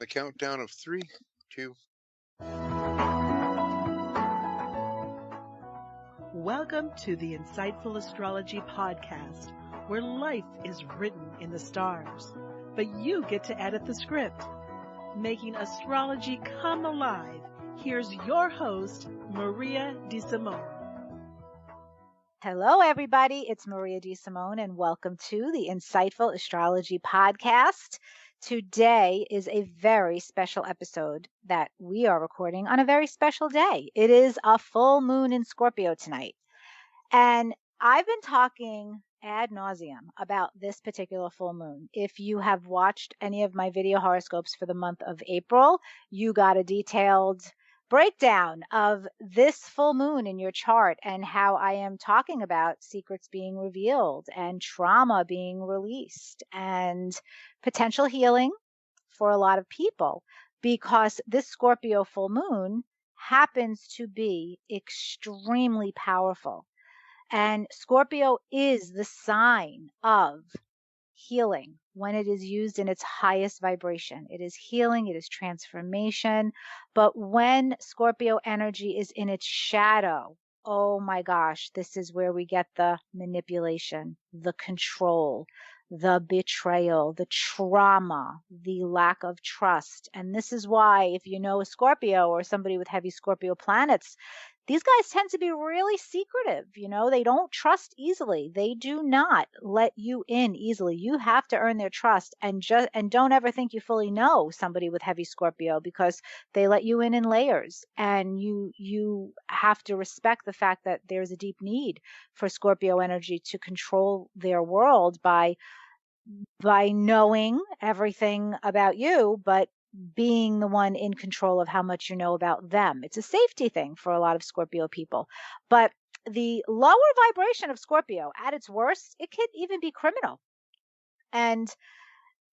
The countdown of 3, 2. Welcome to the Insightful Astrology Podcast, where life is written in the stars, but you get to edit the script. Making astrology come alive, here's your host, Maria DeSimone. Hello, everybody. It's Maria DeSimone, and welcome to the Insightful Astrology Podcast. Today is a very special episode that we are recording on a very special day. It is a full moon in Scorpio tonight. And I've been talking ad nauseum about this particular full moon. If you have watched any of my video horoscopes for the month of April, you got a detailed breakdown of this full moon in your chart and how I am talking about secrets being revealed and trauma being released and potential healing for a lot of people, because this Scorpio full moon happens to be extremely powerful. And Scorpio is the sign of healing when it is used in its highest vibration. It is healing, it is transformation. But when Scorpio energy is in its shadow, oh my gosh, this is where we get the manipulation, the control, the betrayal, the trauma, the lack of trust. And this is why, if you know a Scorpio or somebody with heavy Scorpio planets, these guys tend to be really secretive. They don't trust easily. They do not let you in easily. You have to earn their trust, and don't ever think you fully know somebody with heavy Scorpio, because they let you in layers, and you have to respect the fact that there's a deep need for Scorpio energy to control their world by knowing everything about you, but being the one in control of how much you know about them. It's a safety thing for a lot of Scorpio people. But the lower vibration of Scorpio, at its worst, it could even be criminal. And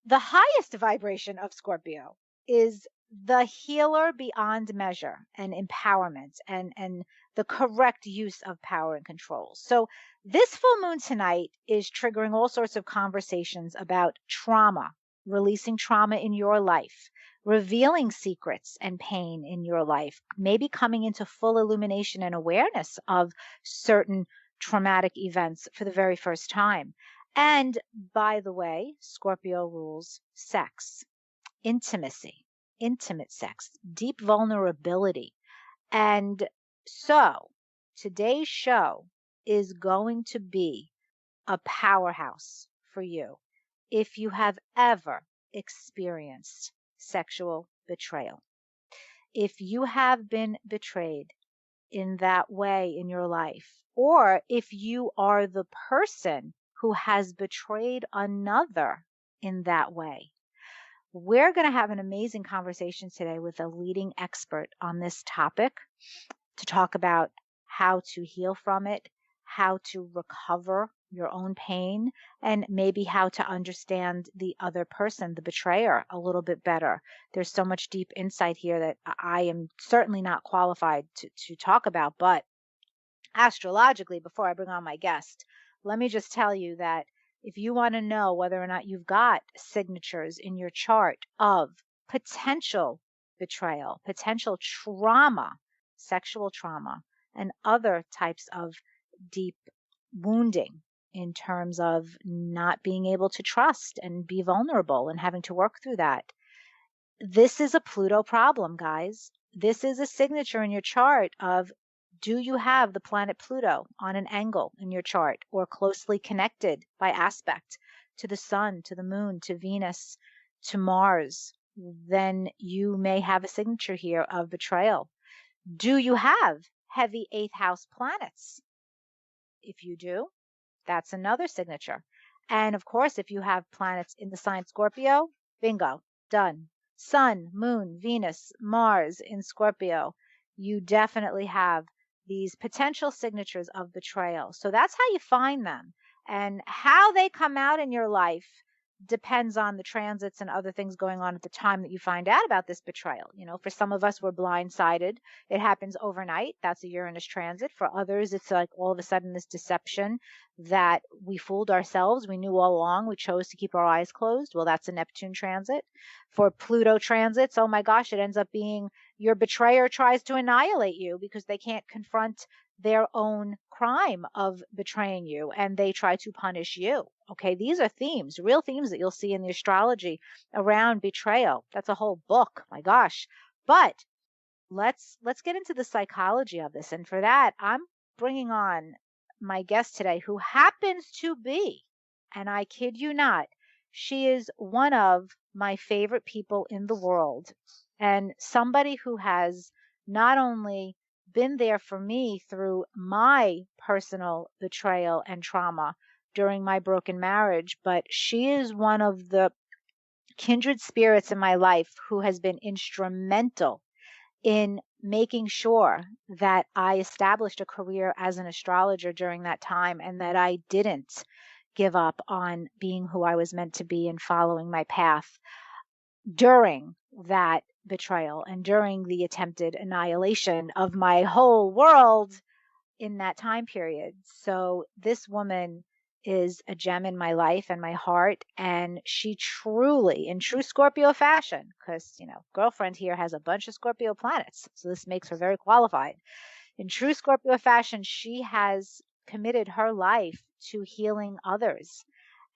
the highest vibration of Scorpio is the healer beyond measure and empowerment and the correct use of power and control. So this full moon tonight is triggering all sorts of conversations about trauma, releasing trauma in your life, revealing secrets and pain in your life, maybe coming into full illumination and awareness of certain traumatic events for the very first time. And by the way, Scorpio rules sex, intimacy, intimate sex, deep vulnerability. And so today's show is going to be a powerhouse for you if you have ever experienced sexual betrayal. If you have been betrayed in that way in your life, or if you are the person who has betrayed another in that way. We're going to have an amazing conversation today with a leading expert on this topic to talk about how to heal from it, how to recover your own pain, and maybe how to understand the other person, the betrayer, a little bit better. There's so much deep insight here that I am certainly not qualified to talk about, but astrologically, before I bring on my guest, let me just tell you that if you want to know whether or not you've got signatures in your chart of potential betrayal, potential trauma, sexual trauma, and other types of deep wounding in terms of not being able to trust and be vulnerable and having to work through that, this is a Pluto problem, guys. This is a signature in your chart of, do you have the planet Pluto on an angle in your chart or closely connected by aspect to the sun, to the moon, to Venus, to Mars? Then you may have a signature here of betrayal. Do you have heavy 8th house planets? If you do, that's another signature. And of course, if you have planets in the sign Scorpio, bingo, done. Sun, moon, Venus, Mars in Scorpio, you definitely have these potential signatures of betrayal. So that's how you find them. And how they come out in your life depends on the transits and other things going on at the time that you find out about this betrayal. For some of us, we're blindsided. It happens overnight. That's a Uranus transit. For others, it's like all of a sudden this deception that we fooled ourselves. We knew all along. We chose to keep our eyes closed. Well, that's a Neptune transit. For Pluto transits, oh my gosh, it ends up being your betrayer tries to annihilate you because they can't confront their own crime of betraying you, and they try to punish you. Okay, these are themes, real themes that you'll see in the astrology around betrayal. That's a whole book, my gosh. But let's get into the psychology of this, and for that, I'm bringing on my guest today, who happens to be, and I kid you not, she is one of my favorite people in the world, and somebody who has not only been there for me through my personal betrayal and trauma during my broken marriage, but she is one of the kindred spirits in my life who has been instrumental in making sure that I established a career as an astrologer during that time, and that I didn't give up on being who I was meant to be and following my path during that betrayal and during the attempted annihilation of my whole world in that time period. So this woman is a gem in my life and my heart, and she truly, in true Scorpio fashion, because girlfriend here has a bunch of Scorpio planets, so this makes her very qualified. In true Scorpio fashion, she has committed her life to healing others.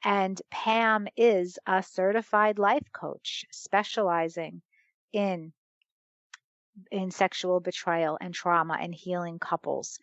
And Pam is a certified life coach specializing in sexual betrayal and trauma and healing couples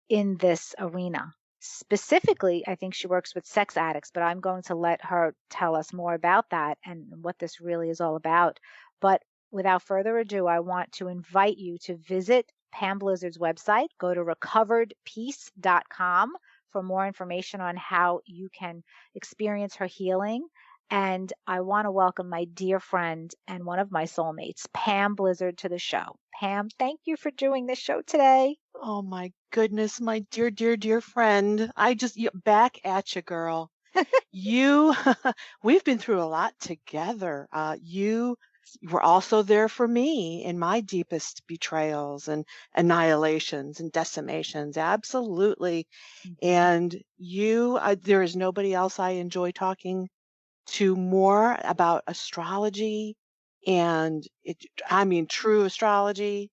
in this arena. Specifically, I think she works with sex addicts, but I'm going to let her tell us more about that and what this really is all about. But without further ado, I want to invite you to visit Pam Blizzard's website. Go to recoveredpeace.com for more information on how you can experience her healing. And I want to welcome my dear friend and one of my soulmates, Pam Blizzard, to the show. Pam, thank you for doing this show today. Oh my goodness, my dear, dear, dear friend. Back at you, girl. We've been through a lot together. You were also there for me in my deepest betrayals and annihilations and decimations. Absolutely. And there is nobody else I enjoy talking to more about astrology and true astrology.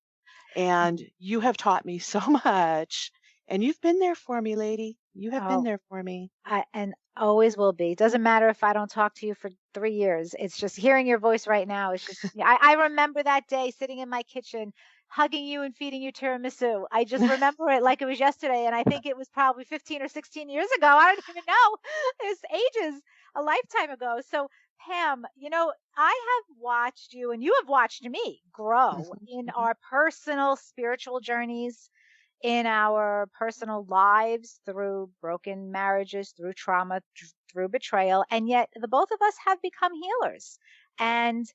And you have taught me so much, and you've been there for me, lady. You have been there for me. And always will be. It doesn't matter if I don't talk to you for 3 years. It's just hearing your voice right now. It's just, I remember that day sitting in my kitchen, hugging you and feeding you tiramisu. I just remember it like it was yesterday. And I think it was probably 15 or 16 years ago. I don't even know. It's ages, a lifetime ago. So Pam, I have watched you and you have watched me grow in our personal spiritual journeys, in our personal lives, through broken marriages, through trauma, through betrayal. And yet the both of us have become healers. And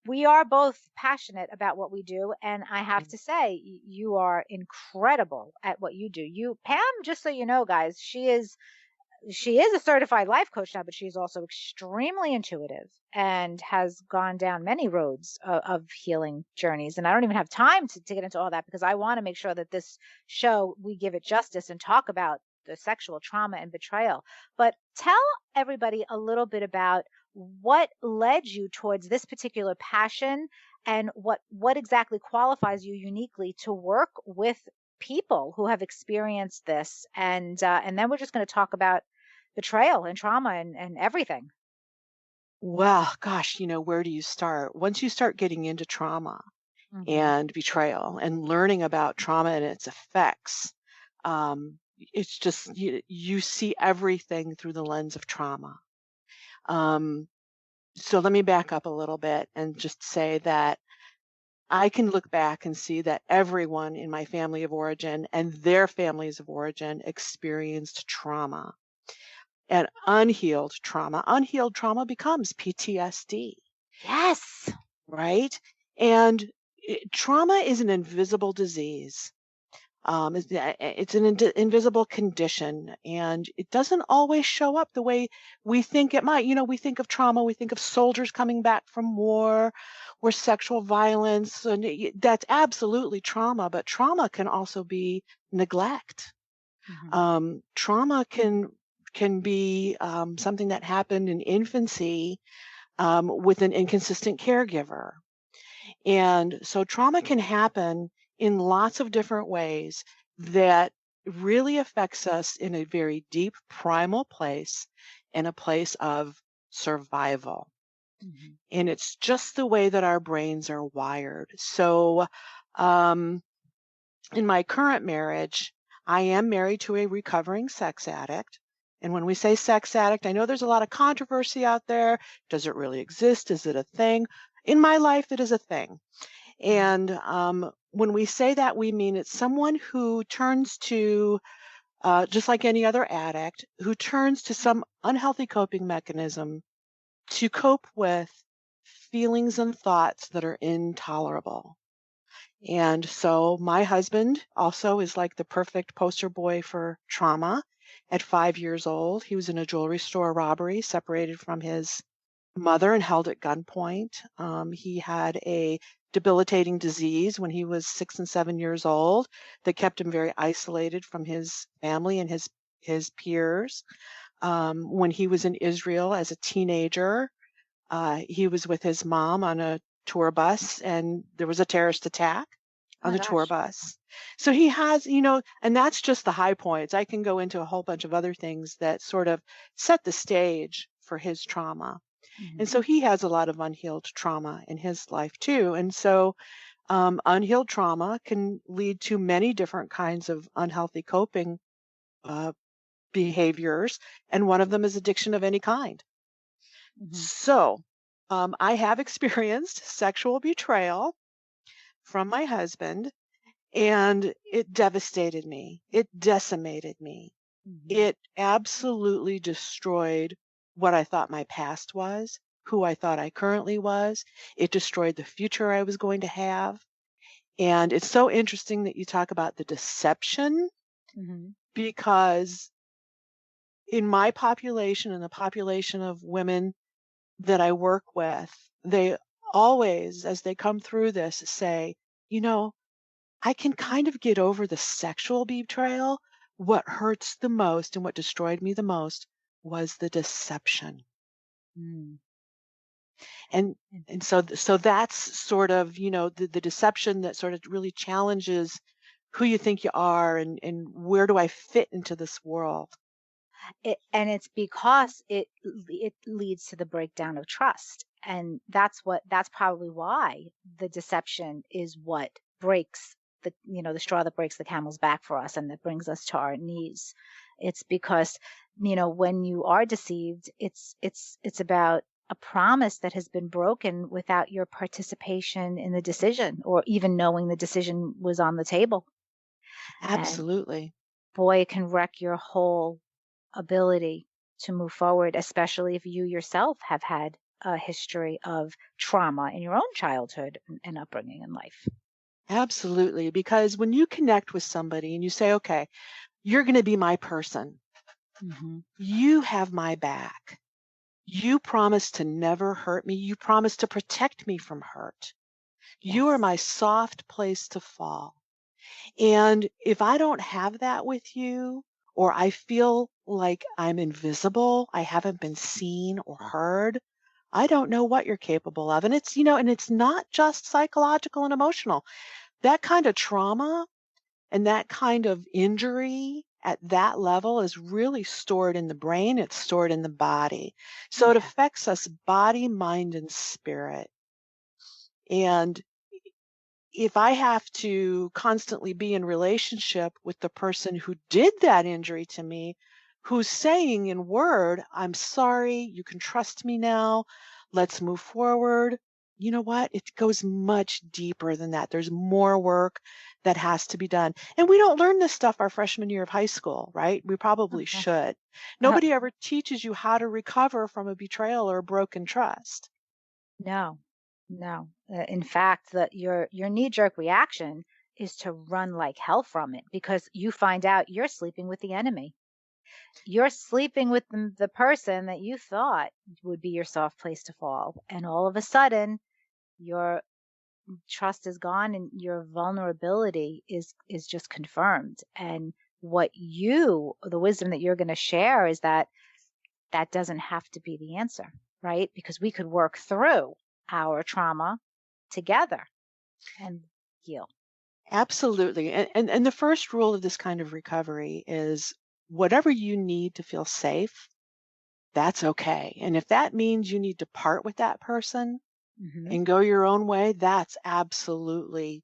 we are both passionate about what we do. And I have to say, you are incredible at what you do. Pam, just so you know, guys, she is a certified life coach now, but she's also extremely intuitive and has gone down many roads of healing journeys. And I don't even have time to get into all that, because I want to make sure that this show, we give it justice and talk about the sexual trauma and betrayal. But tell everybody a little bit about what led you towards this particular passion, and what exactly qualifies you uniquely to work with people who have experienced this. And then we're just going to talk about betrayal and trauma and everything. Well, gosh, where do you start? Once you start getting into trauma and betrayal and learning about trauma and its effects, it's just, you see everything through the lens of trauma. So let me back up a little bit and just say that I can look back and see that everyone in my family of origin and their families of origin experienced trauma. And unhealed trauma becomes PTSD. Yes. Right? And trauma is an invisible disease. It's an invisible condition, and it doesn't always show up the way we think it might. We think of trauma, we think of soldiers coming back from war or sexual violence, and that's absolutely trauma, but trauma can also be neglect. Trauma can be something that happened in infancy with an inconsistent caregiver. And so trauma can happen in lots of different ways that really affects us in a very deep primal place, in a place of survival. And it's just the way that our brains are wired. So in my current marriage, I am married to a recovering sex addict. And when we say sex addict, I know there's a lot of controversy out there. Does it really exist? Is it a thing? In my life, it is a thing. And when we say that, we mean it's someone who turns to, just like any other addict, who turns to some unhealthy coping mechanism to cope with feelings and thoughts that are intolerable. And so my husband also is like the perfect poster boy for trauma. At 5 years old, he was in a jewelry store robbery, separated from his mother and held at gunpoint. He had a debilitating disease when he was 6 and 7 years old that kept him very isolated from his family and his peers. When he was in Israel as a teenager, he was with his mom on a tour bus, and there was a terrorist attack on the tour bus. So he has, and that's just the high points. I can go into a whole bunch of other things that sort of set the stage for his trauma. And so he has a lot of unhealed trauma in his life too. And so unhealed trauma can lead to many different kinds of unhealthy coping behaviors. And one of them is addiction of any kind. So I have experienced sexual betrayal from my husband, and it devastated me. It decimated me. It absolutely destroyed what I thought my past was, who I thought I currently was. It destroyed the future I was going to have. And it's so interesting that you talk about the deception, because in my population and the population of women that I work with, they always, as they come through this, say, I can kind of get over the sexual betrayal. What hurts the most and what destroyed me the most was the deception. And so that's sort of, the deception that sort of really challenges who you think you are and where do I fit into this world. And it's because it leads to the breakdown of trust. And that's probably why the deception is what breaks the straw that breaks the camel's back for us and that brings us to our knees. It's because, when you are deceived, it's about a promise that has been broken without your participation in the decision or even knowing the decision was on the table. Absolutely. And boy, it can wreck your whole ability to move forward, especially if you yourself have had a history of trauma in your own childhood and upbringing in life. Absolutely. Because when you connect with somebody and you say, okay, you're going to be my person, you have my back. You promise to never hurt me. You promise to protect me from hurt. Yes. You are my soft place to fall. And if I don't have that with you, or I feel like I'm invisible, I haven't been seen or heard, I don't know what you're capable of. And it's, and it's not just psychological and emotional. That kind of trauma and that kind of injury at that level is really stored in the brain. It's stored in the body. So it affects us body, mind, and spirit. And if I have to constantly be in relationship with the person who did that injury to me, who's saying in word, I'm sorry, you can trust me now, let's move forward. You know what? It goes much deeper than that. There's more work that has to be done. And we don't learn this stuff our freshman year of high school, right? We probably should. Nobody ever teaches you how to recover from a betrayal or a broken trust. No. In fact, your knee-jerk reaction is to run like hell from it, because you find out you're sleeping with the enemy. You're sleeping with the person that you thought would be your soft place to fall. And all of a sudden, your trust is gone and your vulnerability is just confirmed. And the wisdom that you're going to share is that doesn't have to be the answer, right? Because we could work through our trauma together and heal. Absolutely. And the first rule of this kind of recovery is whatever you need to feel safe, that's okay. And if that means you need to part with that person and go your own way, that's absolutely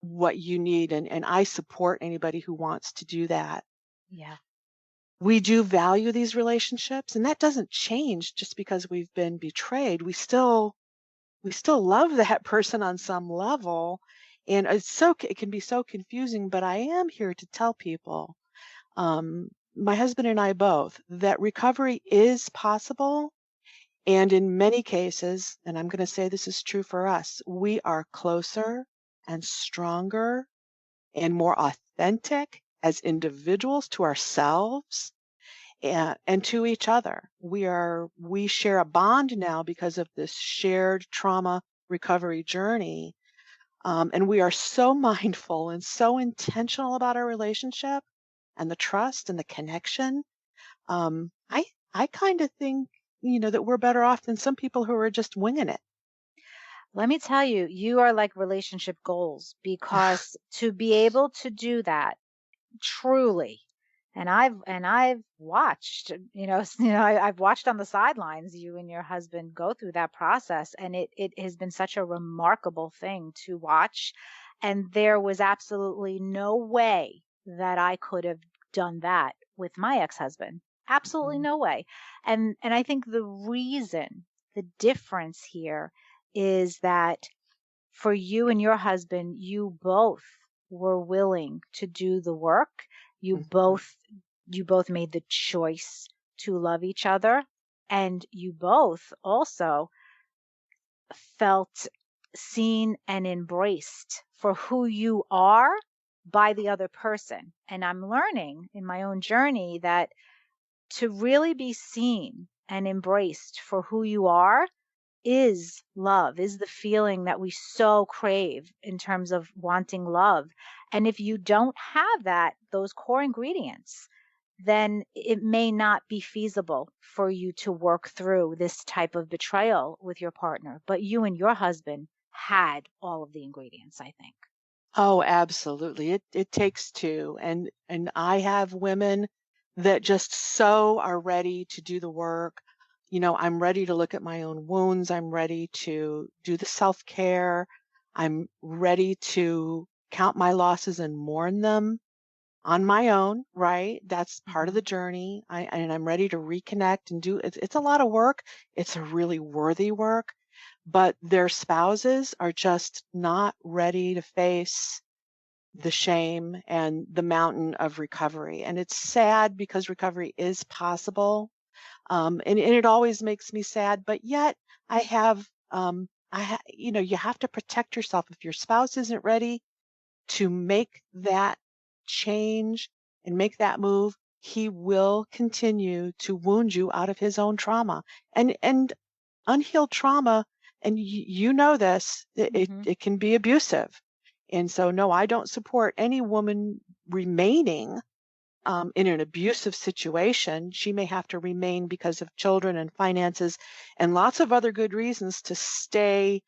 what you need. And I support anybody who wants to do that. Yeah. We do value these relationships, and that doesn't change just because we've been betrayed. We still love that person on some level. And it can be so confusing, but I am here to tell people, my husband and I both, that recovery is possible. And in many cases, and I'm going to say this is true for us, we are closer and stronger and more authentic as individuals to ourselves and to each other. We share a bond now because of this shared trauma recovery journey. And we are so mindful and so intentional about our relationship and the trust and the connection. I kind of think, that we're better off than some people who are just winging it. Let me tell you, you are like relationship goals, because to be able to do that truly, and I've watched, I've watched on the sidelines you and your husband go through that process, and it has been such a remarkable thing to watch. And there was absolutely no way that I could have done that with my ex-husband. Absolutely no way. And I think the difference here is that for you and your husband, you both were willing to do the work. You both made the choice to love each other, and you both also felt seen and embraced for who you are by the other person. And I'm learning in my own journey that to really be seen and embraced for who you are is love, is the feeling that we so crave in terms of wanting love. And if you don't have those core ingredients, then it may not be feasible for you to work through this type of betrayal with your partner. But you and your husband had all of the ingredients, I think. Oh, absolutely. It takes two. And I have women that just so are ready to do the work. I'm ready to look at my own wounds. I'm ready to do the self-care. I'm ready to count my losses and mourn them on my own, right? That's part of the journey. And I'm ready to reconnect and do it. It's a lot of work. It's a really worthy work, but their spouses are just not ready to face the shame and the mountain of recovery. And it's sad because recovery is possible. And it always makes me sad, but yet I have, you have to protect yourself. If your spouse isn't ready to make that change and make that move, he will continue to wound you out of his own trauma and unhealed trauma. And you know this, it can be abusive. And so, no, I don't support any woman remaining in an abusive situation. She may have to remain because of children and finances and lots of other good reasons to stay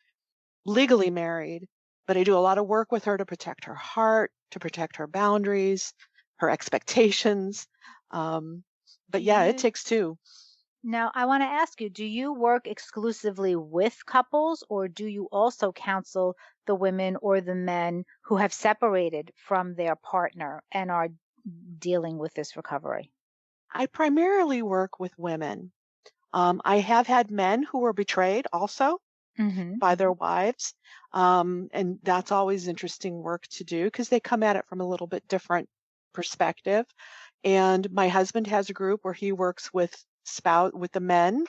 legally married. But I do a lot of work with her to protect her heart, to protect her boundaries, her expectations. But yeah, it takes two. Now, I want to ask you, do you work exclusively with couples, or do you also counsel the women or the men who have separated from their partner and are dealing with this recovery? I primarily work with women. I have had men who were betrayed also by their wives. And that's always interesting work to do because they come at it from a little bit different perspective. And my husband has a group where he works with the men.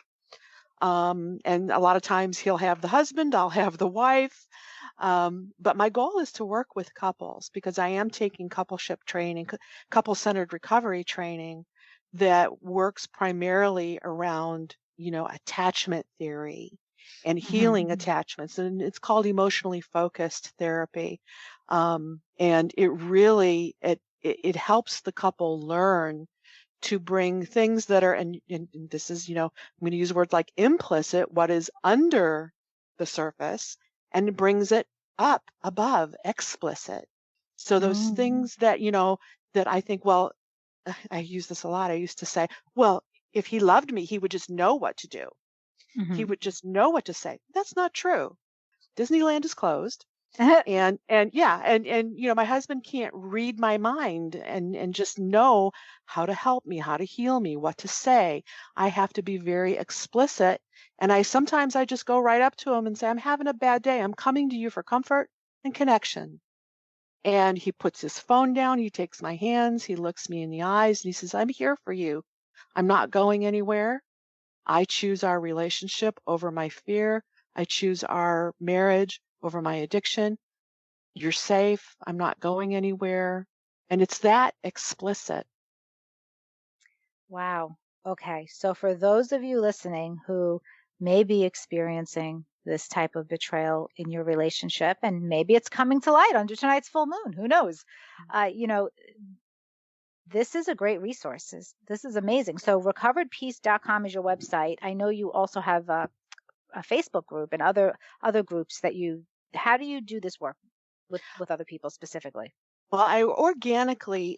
And a lot of times he'll have the husband, I'll have the wife. But my goal is to work with couples because I am taking coupleship training, couple-centered recovery training that works primarily around, attachment theory and healing attachments. And it's called emotionally focused therapy. And it really, it helps the couple learn to bring things that are, and this is, I'm going to use words like implicit, what is under the surface, and brings it up above, explicit. So those things that, that I think, well, I use this a lot. I used to say, well, if he loved me, he would just know what to do. He would just know what to say. That's not true. Disneyland is closed. And my husband can't read my mind and just know how to help me, how to heal me, what to say. I have to be very explicit. And sometimes I just go right up to him and say, I'm having a bad day. I'm coming to you for comfort and connection. And he puts his phone down. He takes my hands. He looks me in the eyes and he says, I'm here for you. I'm not going anywhere. I choose our relationship over my fear. I choose our marriage over my addiction. You're safe. I'm not going anywhere. And it's that explicit. Wow. Okay. So for those of you listening who may be experiencing this type of betrayal in your relationship, and maybe it's coming to light under tonight's full moon, who knows? This is a great resource. This is amazing. So recoveredpeace.com is your website. I know you also have a Facebook group and other groups that how do you do this work with other people specifically? Well, I organically,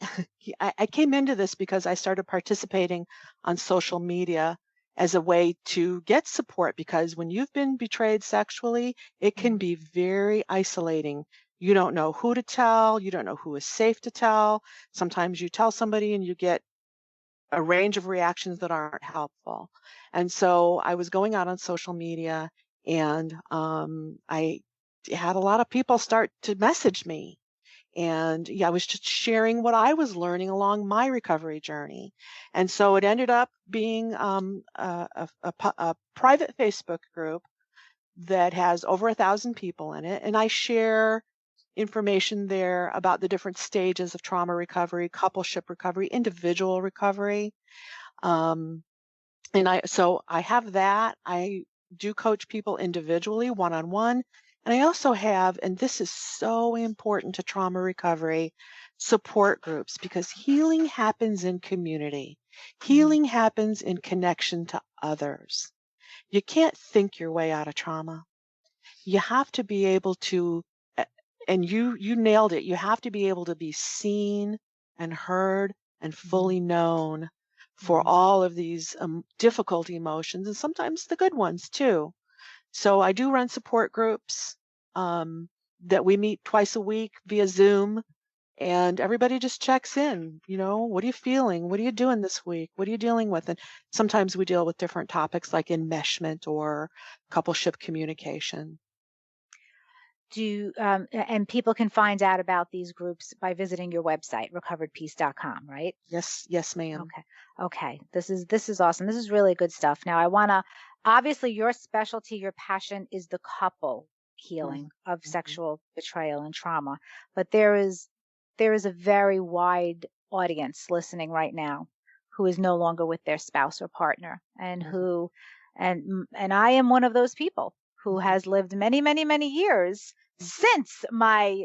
I came into this because I started participating on social media as a way to get support, because when you've been betrayed sexually, it can be very isolating. You don't know who to tell. You don't know who is safe to tell. Sometimes you tell somebody and you get a range of reactions that aren't helpful. And so I was going out on social media, and I had a lot of people start to message me. And I was just sharing what I was learning along my recovery journey. And so it ended up being a private Facebook group that has over 1,000 people in it. And I share information there about the different stages of trauma recovery, coupleship recovery, individual recovery. So I have that. I do coach people individually, one-on-one. And I also have, and this is so important to trauma recovery, support groups, because healing happens in community. Healing happens in connection to others. You can't think your way out of trauma. You have to be able to, and you nailed it, you have to be able to be seen and heard and fully known for all of these difficult emotions, and sometimes the good ones too. So I do run support groups that we meet twice a week via Zoom, and everybody just checks in. What are you feeling? What are you doing this week? What are you dealing with? And sometimes we deal with different topics like enmeshment or coupleship communication. And people can find out about these groups by visiting your website, recoveredpeace.com, right? Yes, ma'am. Okay. This is awesome. This is really good stuff. Now obviously your specialty, your passion is the couple healing of sexual betrayal and trauma, but there is a very wide audience listening right now who is no longer with their spouse or partner, and and I am one of those people who has lived many, many, many years since my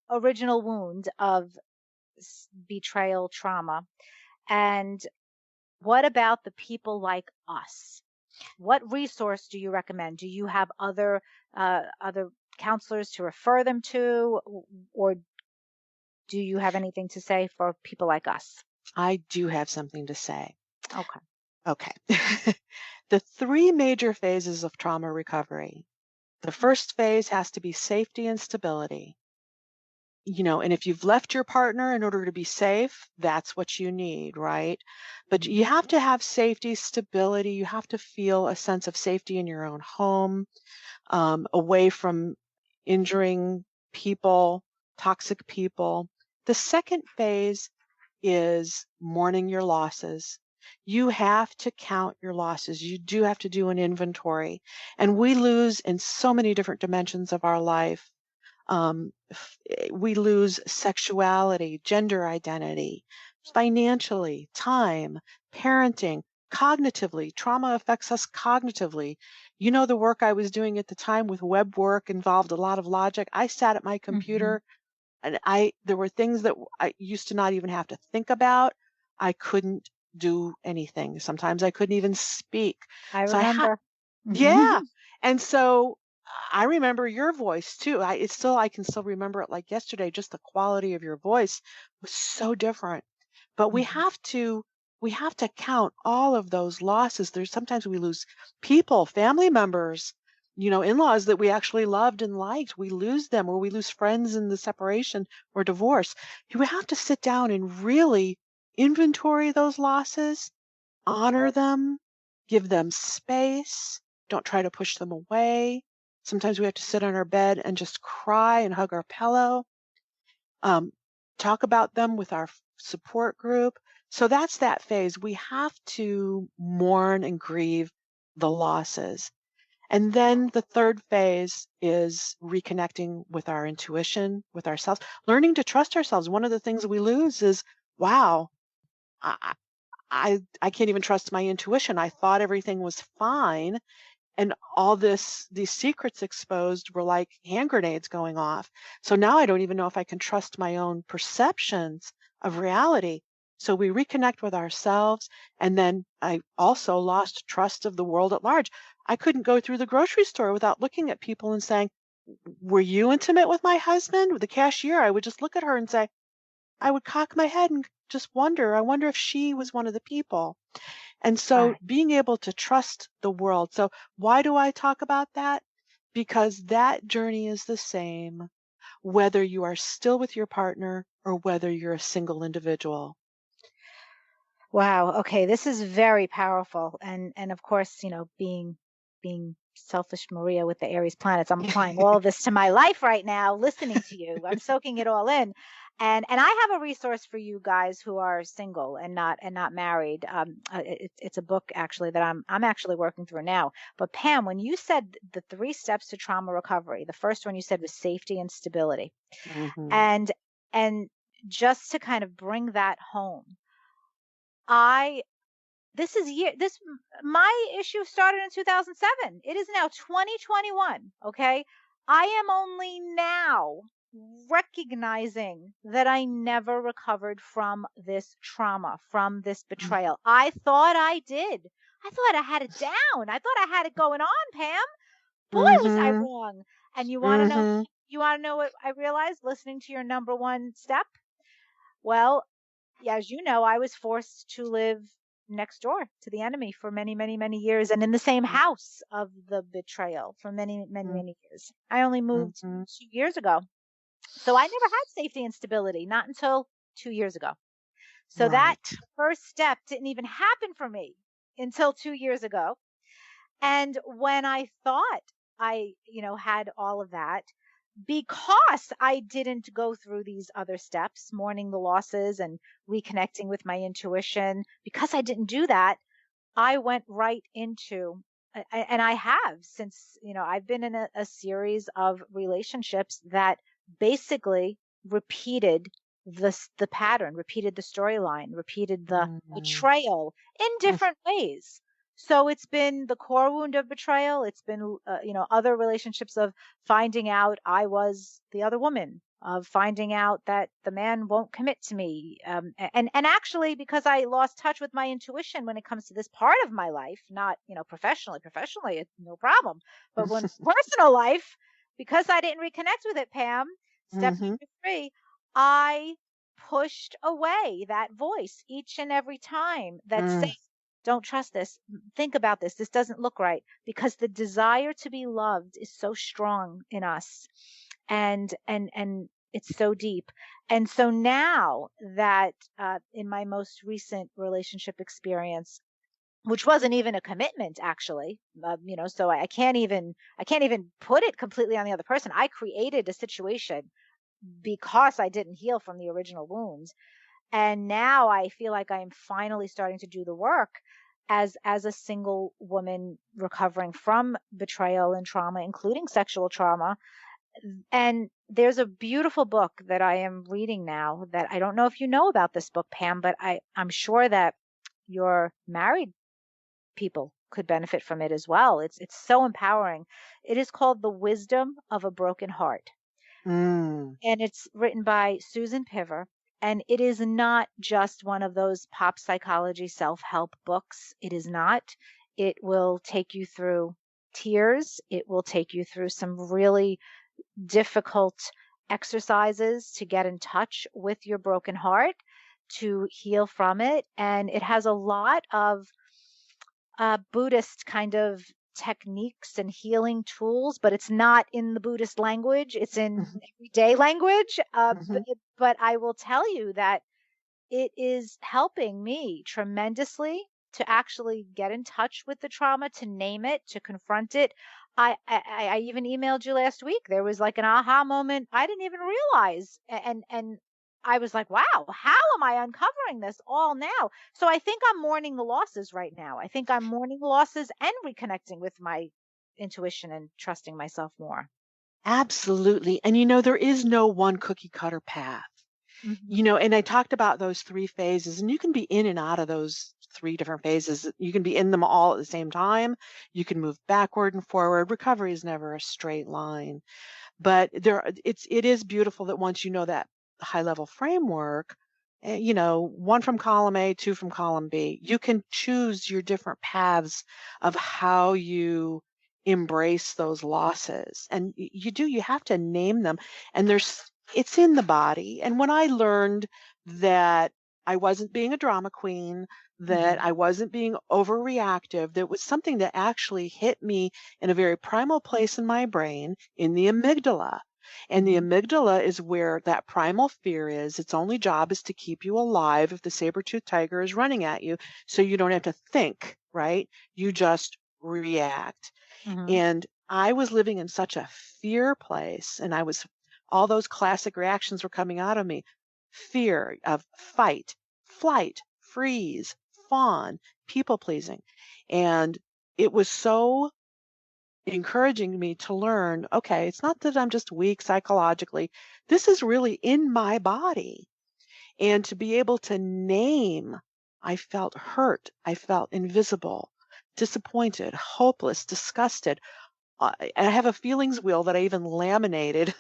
original wound of betrayal trauma. And what about the people like us? What resource do you recommend? Do you have other counselors to refer them to, or do you have anything to say for people like us? I do have something to say. Okay. The 3 major phases of trauma recovery. The first phase has to be safety and stability. And if you've left your partner in order to be safe, that's what you need, right? But you have to have safety, stability. You have to feel a sense of safety in your own home, away from injuring people, toxic people. The second phase is mourning your losses. You have to count your losses. You do have to do an inventory. And we lose in so many different dimensions of our life. We lose sexuality, gender identity, financially, time, parenting, cognitively. Trauma affects us cognitively. You know, the work I was doing at the time with web work involved a lot of logic. I sat at my computer and there were things that I used to not even have to think about. I couldn't do anything. Sometimes I couldn't even speak. I So remember. yeah. And so I remember your voice too. I can still remember it like yesterday. Just the quality of your voice was so different. But we have to count all of those losses. Sometimes we lose people, family members, in-laws that we actually loved and liked. We lose them, or we lose friends in the separation or divorce. We have to sit down and really inventory those losses, honor them, give them space. Don't try to push them away. Sometimes we have to sit on our bed and just cry and hug our pillow. Talk about them with our support group. So that's that phase. We have to mourn and grieve the losses. And then the third phase is reconnecting with our intuition, with ourselves, learning to trust ourselves. One of the things we lose is, wow, I can't even trust my intuition. I thought everything was fine. And all these secrets exposed were like hand grenades going off. So now I don't even know if I can trust my own perceptions of reality. So we reconnect with ourselves. And then I also lost trust of the world at large. I couldn't go through the grocery store without looking at people and saying, were you intimate with my husband? With the cashier, I would just look at her and say, I would cock my head and just wonder, I wonder if she was one of the people. And so Right. being able to trust the world. So why do I talk about that? Because that journey is the same, whether you are still with your partner or whether you're a single individual. Wow. Okay. This is very powerful. And of course, being selfish Maria with the Aries planets, I'm applying all of this to my life right now, listening to you. I'm soaking it all in. And I have a resource for you guys who are single and not married. It's a book actually that I'm actually working through now. But Pam, when you said the 3 steps to trauma recovery, the first one you said was safety and stability. Mm-hmm. And just to kind of bring that home, my issue started in 2007. It is now 2021. Okay. I am only now recognizing that I never recovered from this trauma, from this betrayal. I thought I did. I thought I had it down. I thought I had it going on, Pam. Boy, was I wrong. And you want to know what I realized listening to your number 1 step? Well, as you know, I was forced to live next door to the enemy for many, many, many years, and in the same house of the betrayal for many, many, many years. I only moved 2 years ago. So I never had safety and stability, not until 2 years ago. So that first step didn't even happen for me until 2 years ago. And when I thought I, had all of that, because I didn't go through these other steps, mourning the losses and reconnecting with my intuition, because I didn't do that, I went right into, and I have since, I've been in a series of relationships that basically repeated the pattern, repeated the storyline, repeated the betrayal in different ways. So it's been the core wound of betrayal. It's been, other relationships of finding out I was the other woman, of finding out that the man won't commit to me. And actually, because I lost touch with my intuition when it comes to this part of my life, not, professionally, it's no problem. But when personal life, because I didn't reconnect with it, Pam, step number 3, I pushed away that voice each and every time that said, don't trust this. Think about this. This doesn't look right, because the desire to be loved is so strong in us. And it's so deep. And so now that, in my most recent relationship experience, which wasn't even a commitment actually, so I can't even put it completely on the other person. I created a situation because I didn't heal from the original wounds. And now I feel like I am finally starting to do the work as a single woman recovering from betrayal and trauma, including sexual trauma. And there's a beautiful book that I am reading now that I don't know if you know about this book, Pam, but I'm sure that your married people could benefit from it as well. It's so empowering. It is called The Wisdom of a Broken Heart, Mm. and it's written by Susan Piver. And it is not just one of those pop psychology self-help books. It is not. It will take you through tears. It will take you through some really difficult exercises to get in touch with your broken heart, to heal from it. And it has a lot of Buddhist kind of techniques and healing tools, but it's not in the Buddhist language. It's in Mhm. everyday language. Mhm. But I will tell you that it is helping me tremendously to actually get in touch with the trauma, to name it, to confront it. I even emailed you last week. There was like an aha moment I didn't even realize. And I was like, wow, how am I uncovering this all now? So I think I'm mourning the losses right now. I think I'm mourning the losses and reconnecting with my intuition and trusting myself more. Absolutely. And there is no one cookie cutter path. Hmm. And I talked about those three phases, and you can be in and out of those three different phases. You can be in them all at the same time. You can move backward and forward. Recovery is never a straight line. But it is beautiful that once you know that high level framework, one from column A, two from column B, you can choose your different paths of how you embrace those losses. And you have to name them. And it's in the body. And when I learned that I wasn't being a drama queen, that Hmm. I wasn't being overreactive, that was something that actually hit me in a very primal place in my brain, in the amygdala. And the Hmm. amygdala is where that primal fear is. Its only job is to keep you alive if the saber-toothed tiger is running at you, so you don't have to think, right? You just react. Hmm. And I was living in such a fear place, and all those classic reactions were coming out of me. Fear of fight, flight, freeze, fawn, people pleasing. And it was so encouraging me to learn, okay, it's not that I'm just weak psychologically. This is really in my body. And to be able to name, I felt hurt. I felt invisible, disappointed, hopeless, disgusted. I have a feelings wheel that I even laminated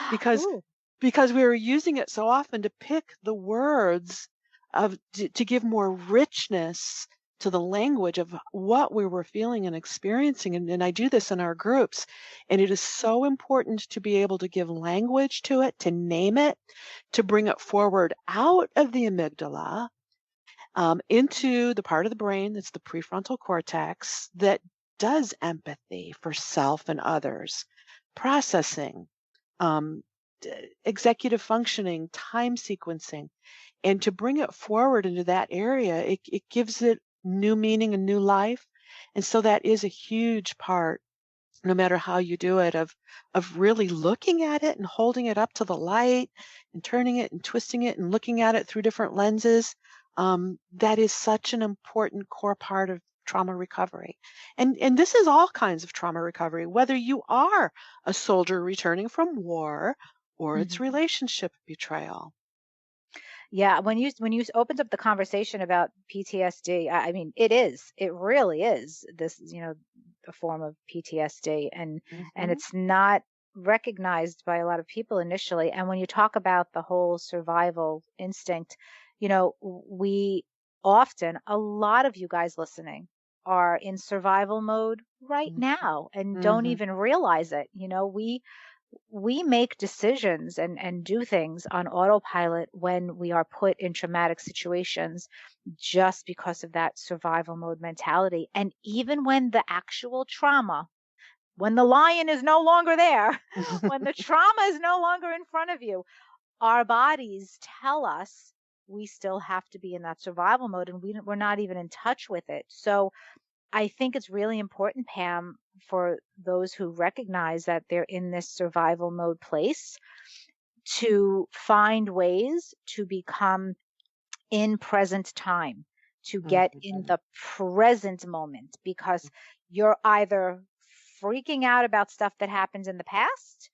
because Ooh. because we were using it so often to pick the words to give more richness to the language of what we were feeling and experiencing. And I do this in our groups. And it is so important to be able to give language to it, to name it, to bring it forward out of the amygdala into the part of the brain that's the prefrontal cortex that does empathy for self and others, processing, um, executive functioning, time sequencing, and to bring it forward into that area, it gives it new meaning and new life. And so that is a huge part, no matter how you do it, of really looking at it and holding it up to the light and turning it and twisting it and looking at it through different lenses. That is such an important core part of trauma recovery. And this is all kinds of trauma recovery, whether you are a soldier returning from war or it's Mhm. relationship betrayal. Yeah, when you opened up the conversation about PTSD, I mean, it really is this, a form of PTSD, and Hmm. it's not recognized by a lot of people initially. And when you talk about the whole survival instinct, we often, a lot of you guys listening are in survival mode right now and don't Hmm. even realize it. We make decisions and do things on autopilot when we are put in traumatic situations just because of that survival mode mentality. And even when the actual trauma, when the lion is no longer there, when the trauma is no longer in front of you, our bodies tell us we still have to be in that survival mode, and we're not even in touch with it. So I think it's really important, Pam, for those who recognize that they're in this survival mode place to find ways to become in present time, to get in the present moment, because you're either freaking out about stuff that happened in the past,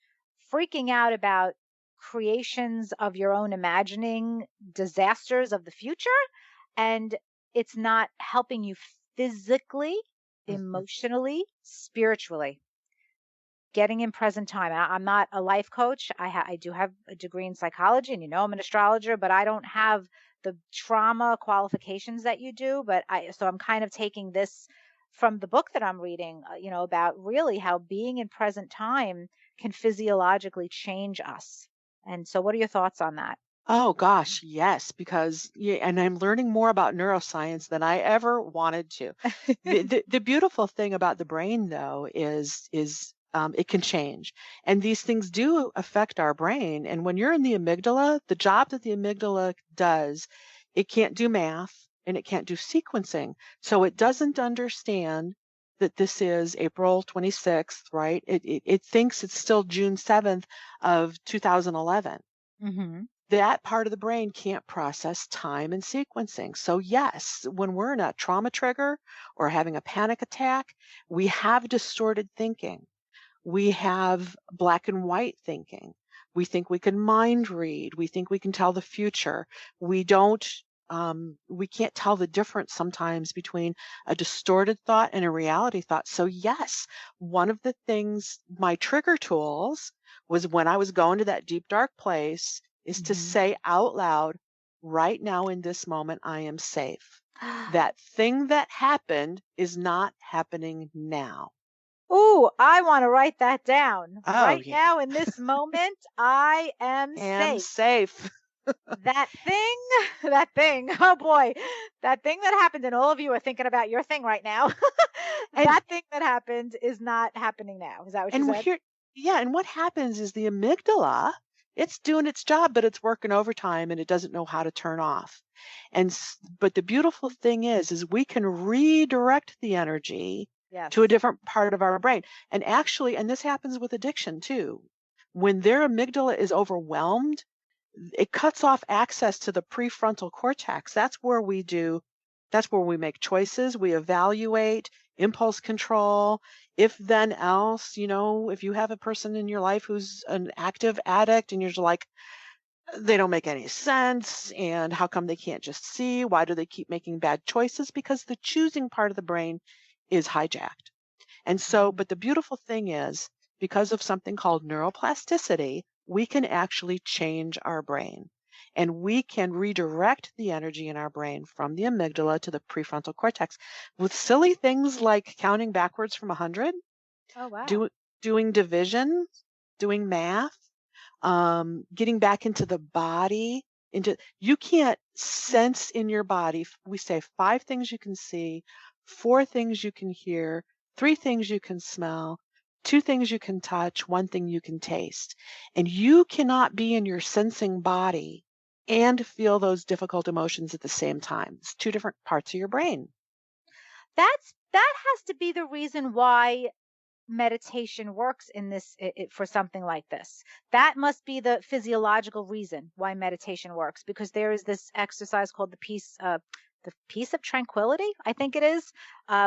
freaking out about creations of your own imagining, disasters of the future, and it's not helping you physically, emotionally, spiritually. Getting in present time. I'm not a life coach. I do have a degree in psychology, and I'm an astrologer, but I don't have the trauma qualifications that you do. So I'm kind of taking this from the book that I'm reading, about really how being in present time can physiologically change us. And so, what are your thoughts on that? Oh gosh, yes, because and I'm learning more about neuroscience than I ever wanted to. The beautiful thing about the brain, though, is it can change, and these things do affect our brain. And when you're in the amygdala, the job that the amygdala does, it can't do math and it can't do sequencing, so it doesn't understand that this is April 26th, right? It thinks it's still June 7th of 2011. Mm-hmm. That part of the brain can't process time and sequencing. So yes, when we're in a trauma trigger or having a panic attack, we have distorted thinking. We have black and white thinking. We think we can mind read. We think we can tell the future. We don't, we can't tell the difference sometimes between a distorted thought and a reality thought. So yes, one of the things, my trigger tools was when I was going to that deep, dark place is to say out loud, right now in this moment, I am safe. That thing that happened is not happening now. Ooh, I want to write that down. Oh, Right yeah. now, in this moment, I am Am safe. safe. That thing, oh boy, that thing that happened, and all of you are thinking about your thing right now. And That thing that happened is not happening now. Is that what you and said? here, yeah, and what happens is the amygdala, it's doing its job, but it's working overtime and it doesn't know how to turn off. But the beautiful thing is we can redirect the energy Yes. to a different part of our brain. And actually, and this happens with addiction too. When their amygdala is overwhelmed, it cuts off access to the prefrontal cortex. That's where we make choices, we evaluate, impulse control, if then else, if you have a person in your life who's an active addict and you're just like, they don't make any sense, and how come they can't just see? Why do they keep making bad choices? Because the choosing part of the brain is hijacked. And so, but the beautiful thing is, because of something called neuroplasticity, we can actually change our brain. And we can redirect the energy in our brain from the amygdala to the prefrontal cortex with silly things like counting backwards from 100, Oh wow. doing division, doing math, getting back into the body. You can't sense in your body. We say 5 things you can see, 4 things you can hear, 3 things you can smell, 2 things you can touch, 1 thing you can taste. And you cannot be in your sensing body and feel those difficult emotions at the same time. It's 2 different parts of your brain. That has to be the reason why meditation works in this for something like this. That must be the physiological reason why meditation works, because there is this exercise called the peace of tranquility, I think it is,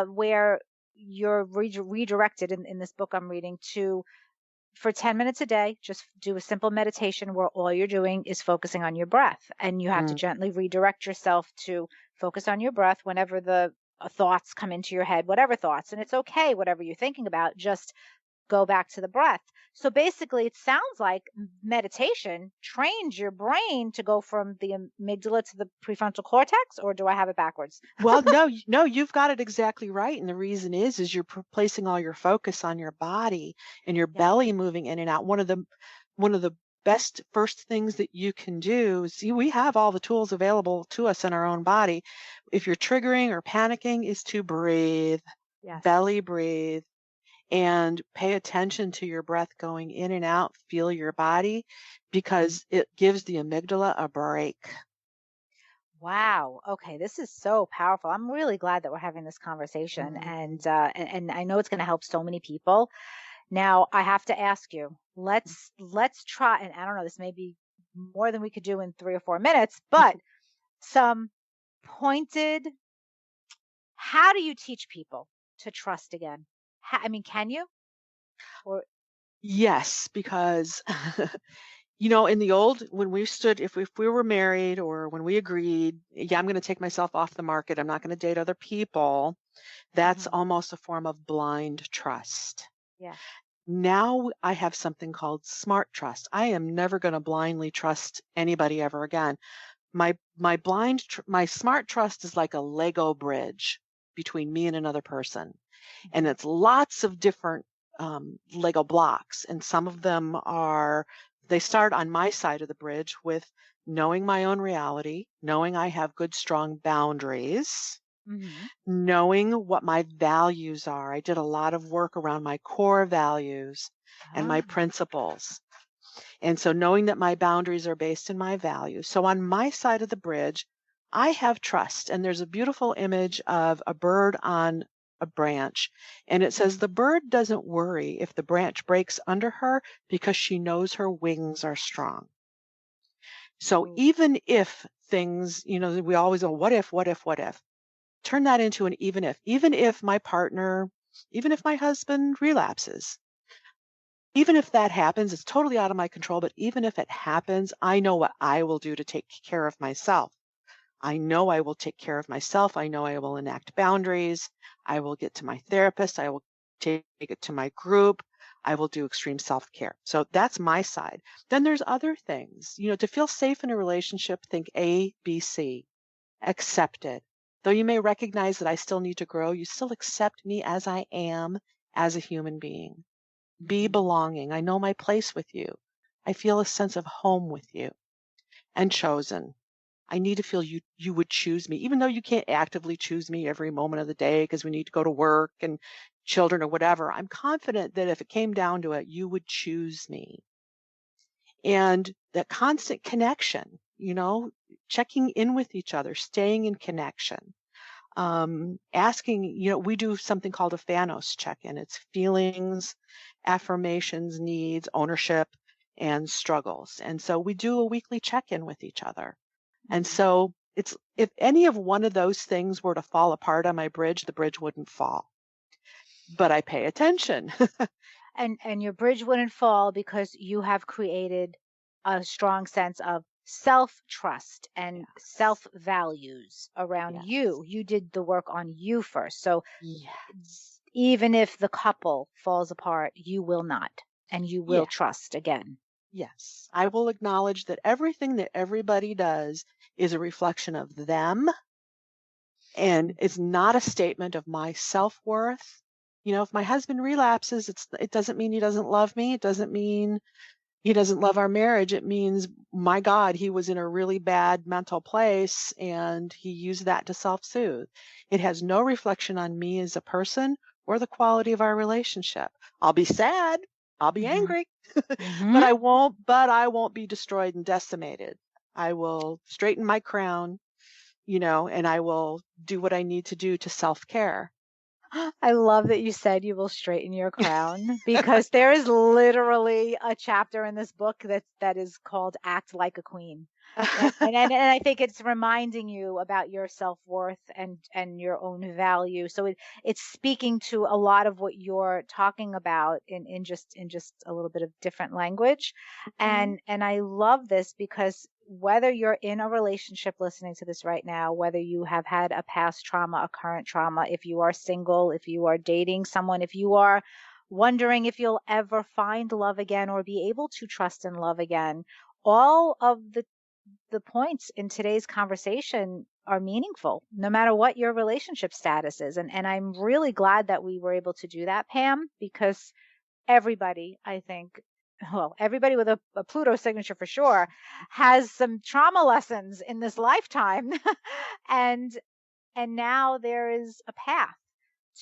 where you're redirected in this book I'm reading to, for 10 minutes a day, just do a simple meditation where all you're doing is focusing on your breath, and you have to gently redirect yourself to focus on your breath whenever the thoughts come into your head, whatever thoughts, and it's okay, whatever you're thinking about, just go back to the breath. So basically, it sounds like meditation trains your brain to go from the amygdala to the prefrontal cortex, or do I have it backwards? Well, no, you've got it exactly right. And the reason is you're placing all your focus on your body and your belly moving in and out. One of the best first things that you can do is, we have all the tools available to us in our own body. If you're triggering or panicking, is to breathe, belly breathe, and pay attention to your breath going in and out. Feel your body, because it gives the amygdala a break. Wow. Okay. This is so powerful. I'm really glad that we're having this conversation, and I know it's going to help so many people. Now, I have to ask you, let's try, and I don't know, this may be more than we could do in 3 or 4 minutes, but some pointed, how do you teach people to trust again? I mean, can you? Or Yes, because in the old, when we stood, if we were married or when we agreed, yeah, I'm going to take myself off the market, I'm not going to date other people, that's Mhm. almost a form of blind trust. Yeah. Now I have something called smart trust. I am never going to blindly trust anybody ever again. My smart trust is like a Lego bridge between me and another person. And Mhm. it's lots of different Lego blocks. And some of them they start on my side of the bridge with knowing my own reality, knowing I have good, strong boundaries, Mhm. knowing what my values are. I did a lot of work around my core values and my Ah. principles. And so knowing that my boundaries are based in my values. So on my side of the bridge, I have trust. And there's a beautiful image of a bird on a branch. And it says the bird doesn't worry if the branch breaks under her because she knows her wings are strong. So Ooh. even if things, we always go, what if, what if, what if? Turn that into an even if. Even if my partner, even if my husband relapses, even if that happens, it's totally out of my control, but even if it happens, I know what I will do to take care of myself. I know I will take care of myself. I know I will enact boundaries. I will get to my therapist. I will take it to my group. I will do extreme self-care. So that's my side. Then there's other things. To feel safe in a relationship, think A, B, C. Accepted. Though you may recognize that I still need to grow, you still accept me as I am as a human being. Be Mhm. belonging. I know my place with you. I feel a sense of home with you. And chosen. I need to feel you would choose me, even though you can't actively choose me every moment of the day because we need to go to work and children or whatever. I'm confident that if it came down to it, you would choose me. And that constant connection, checking in with each other, staying in connection. Asking, we do something called a Thanos check-in. It's feelings, affirmations, needs, ownership, and struggles. And so we do a weekly check-in with each other. And Mhm. so it's, if any of one of those things were to fall apart on my bridge, the bridge wouldn't fall. But I pay attention. And your bridge wouldn't fall because you have created a strong sense of self-trust and Yes. self-values around Yes. you. You did the work on you first. So Yes. even if the couple falls apart, you will not, and you will Yeah. trust again. Yes. I will acknowledge that everything that everybody does is a reflection of them. And it's not a statement of my self-worth. If my husband relapses, it doesn't mean he doesn't love me. It doesn't mean he doesn't love our marriage. It means, my God, he was in a really bad mental place and he used that to self-soothe. It has no reflection on me as a person or the quality of our relationship. I'll be sad. I'll be Hmm. angry, Hmm. but I won't be destroyed and decimated. I will straighten my crown, and I will do what I need to do to self-care. I love that you said you will straighten your crown because there is literally a chapter in this book that is called "Act Like a Queen," and I think it's reminding you about your self-worth and your own value. So it's speaking to a lot of what you're talking about in just a little bit of different language, Mhm. and I love this because whether you're in a relationship listening to this right now, whether you have had a past trauma, a current trauma, if you are single, if you are dating someone, if you are wondering if you'll ever find love again or be able to trust and love again, all of the points in today's conversation are meaningful, no matter what your relationship status is. And I'm really glad that we were able to do that, Pam, because everybody, I think, well, everybody with a Pluto signature for sure, has some trauma lessons in this lifetime. and and now there is a path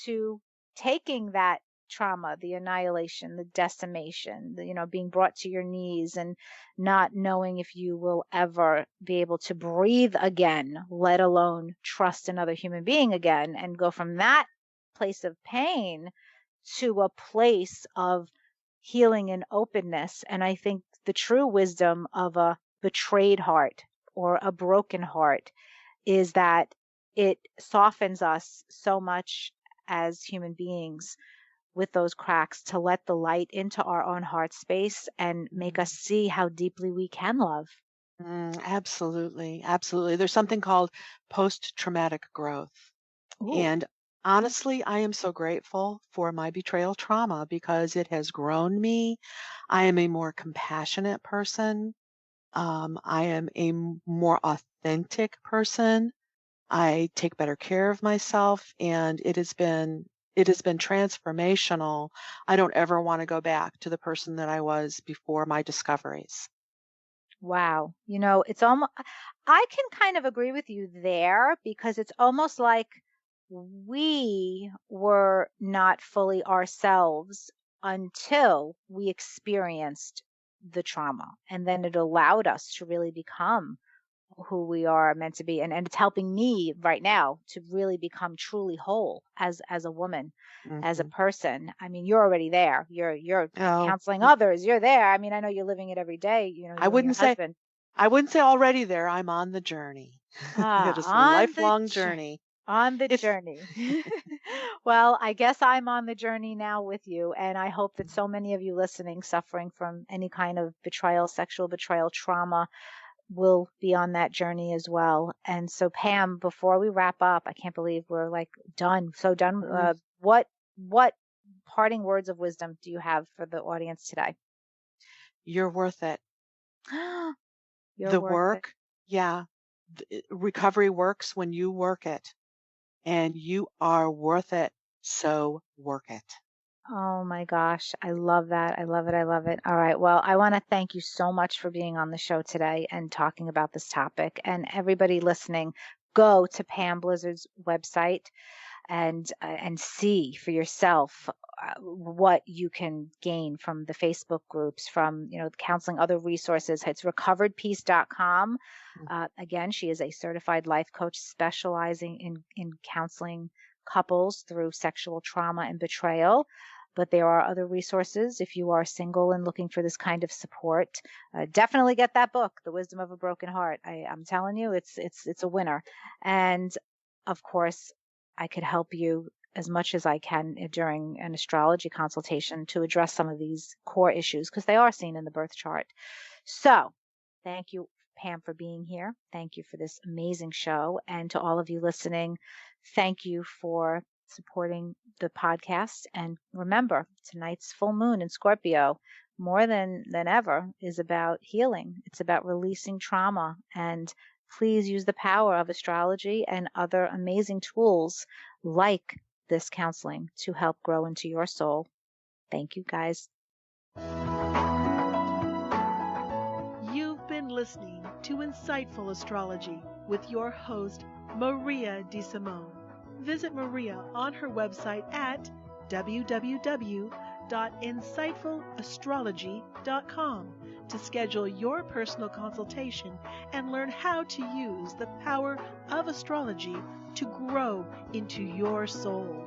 to taking that trauma, the annihilation, the decimation, being brought to your knees and not knowing if you will ever be able to breathe again, let alone trust another human being again, and go from that place of pain to a place of healing and openness. And I think the true wisdom of a betrayed heart or a broken heart is that it softens us so much as human beings with those cracks to let the light into our own heart space and make us see how deeply we can love. Absolutely. Absolutely. There's something called post-traumatic growth. Ooh. And honestly, I am so grateful for my betrayal trauma because it has grown me. I am a more compassionate person. I am a more authentic person. I take better care of myself, and it has been transformational. I don't ever want to go back to the person that I was before my discoveries. Wow. It's almost, I can kind of agree with you there because it's almost like we were not fully ourselves until we experienced the trauma. And then it allowed us to really become who we are meant to be. And it's helping me right now to really become truly whole as a woman, as a hmm person. I mean, you're already there. You're Oh, counseling others. You're there. I mean, I know you're living it every day, I you and your wouldn't say husband. I wouldn't say already there. I'm on the journey. It is a On the lifelong journey. It's journey. Well, I guess I'm on the journey now with you, and I hope that so many of you listening suffering from any kind of betrayal, sexual betrayal, trauma will be on that journey as well. And so, Pam, before we wrap up, I can't believe we're like done, so done. What parting words of wisdom do you have for the audience today? You're worth it. You're The worth it. work, yeah, recovery works when you work it, and you are worth it. So work it. Oh my gosh, I love that. I love it. I love it. All right. Well, I want to thank you so much for being on the show today and talking about this topic. And everybody listening, go to Pam Blizzard's website and see for yourself what you can gain from the Facebook groups, from counseling, other resources. It's recoveredpeace.com. Again, she is a certified life coach specializing in counseling couples through sexual trauma and betrayal. But there are other resources if you are single and looking for this kind of support. Definitely get that book, The Wisdom of a Broken Heart. I'm telling you, it's a winner. And of course, I could help you as much as I can during an astrology consultation to address some of these core issues because they are seen in the birth chart. So thank you, Pam, for being here. Thank you for this amazing show. And to all of you listening, thank you for supporting the podcast. And remember, tonight's full moon in Scorpio, more than ever, is about healing. It's about releasing trauma. And please use the power of astrology and other amazing tools like this counseling to help grow into your soul. Thank you, guys. You've been listening to Insightful Astrology with your host, Maria DeSimone. Visit Maria on her website at www.insightfulastrology.com to schedule your personal consultation and learn how to use the power of astrology to grow into your soul.